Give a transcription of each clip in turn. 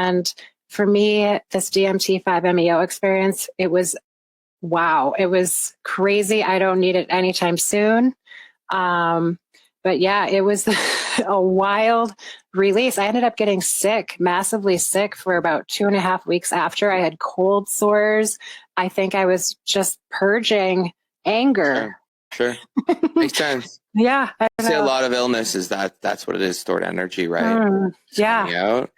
And for me, this DMT 5-MeO experience, it was wow. It was crazy. I don't need it anytime soon. But yeah, it was a wild release. I ended up getting sick, massively sick for about 2.5 weeks after. I had cold sores. I think I was just purging anger. Sure. Makes sense. Yeah. I see a lot of illness is that's what it is, stored energy, right? Yeah. Out.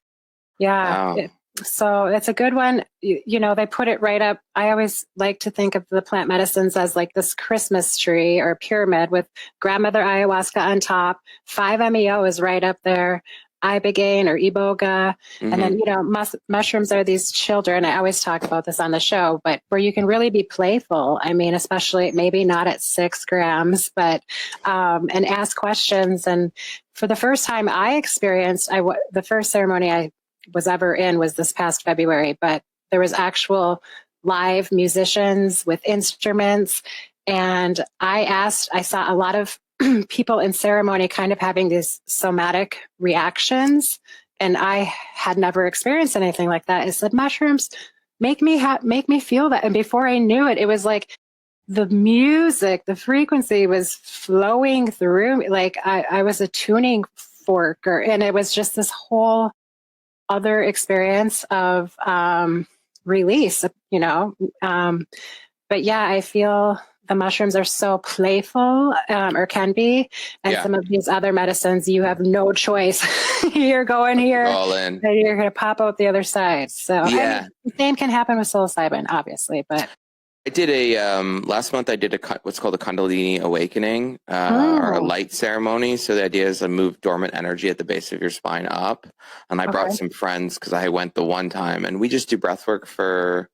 Yeah. Wow. So it's a good one. You know, they put it right up. I always like to think of the plant medicines as like this Christmas tree or pyramid with grandmother ayahuasca on top. 5-MeO is right up there. Ibogaine or iboga. And then, you know, mushrooms are these children. I always talk about this on the show, but where you can really be playful. I mean, especially maybe not at 6 grams, but, and ask questions. And for the first time I experienced, the first ceremony I was ever in was this past February, but there was actual live musicians with instruments. And I saw a lot of people in ceremony kind of having these somatic reactions. And I had never experienced anything like that. I said, mushrooms make me feel that. And before I knew it, it was like the music, the frequency was flowing through me. Like I was a tuning fork, and it was just this whole other experience of release, you know. But yeah, I feel the mushrooms are so playful, or can be. And some of these other medicines, you have no choice. You're going here, all in. and you're going to pop out the other side. So yeah, I mean, the same can happen with psilocybin, obviously. But I did last month I did what's called a Kundalini awakening, or a light ceremony. So the idea is to move dormant energy at the base of your spine up. And I brought some friends because I went the one time, and we just do breath work for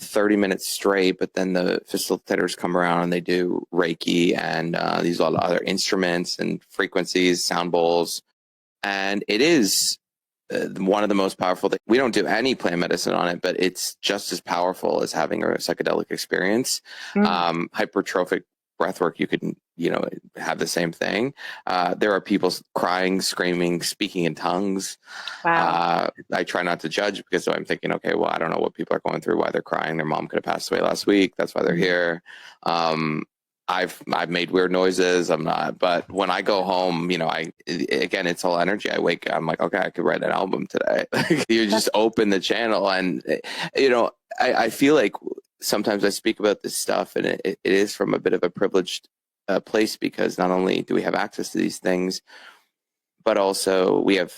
30 minutes straight. But then the facilitators come around and they do Reiki and these all other instruments and frequencies, sound bowls. And it is one of the most powerful things. We don't do any plant medicine on it, but it's just as powerful as having a psychedelic experience. Hypertrophic breathwork, you could, you know, have the same thing. There are people crying, screaming, speaking in tongues. wow. I try not to judge because I'm thinking, okay, well, I don't know what people are going through, why they're crying. Their mom could have passed away last week. That's why they're here. I've made weird noises. I'm not, but when I go home, you know, again, it's all energy. I'm like, okay, I could write an album today. You just open the channel, and you know, I feel like sometimes I speak about this stuff, and it is from a bit of a privileged place, because not only do we have access to these things, but also we have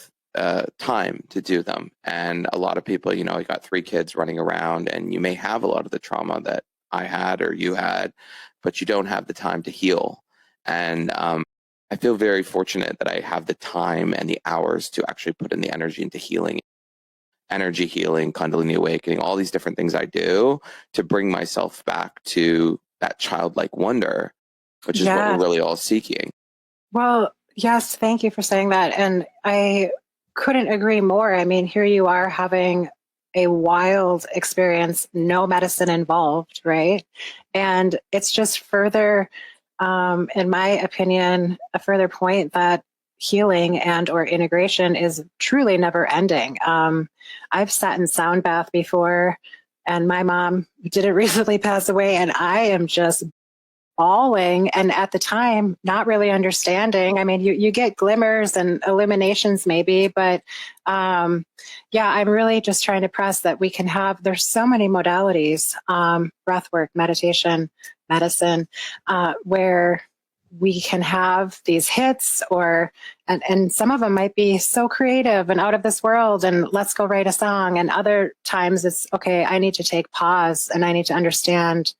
time to do them. And a lot of people, you know, I got 3 kids running around, and you may have a lot of the trauma that I had or you had, but you don't have the time to heal. And I feel very fortunate that I have the time and the hours to actually put in the energy into healing, energy healing, Kundalini awakening, all these different things I do to bring myself back to that childlike wonder, which is what we're really all seeking. Well, yes, thank you for saying that. And I couldn't agree more. I mean, here you are having a wild experience, no medicine involved, right? And it's just further, in my opinion, a further point that healing and or integration is truly never ending. I've sat in sound bath before, and my mom didn't recently pass away, and I am just bawling, and at the time not really understanding. I mean, you get glimmers and illuminations maybe, but yeah, I'm really just trying to press that we can have, there's so many modalities, breathwork, meditation, medicine, where we can have these hits, and some of them might be so creative and out of this world, and let's go write a song. And other times it's, okay, I need to take pause and I need to understand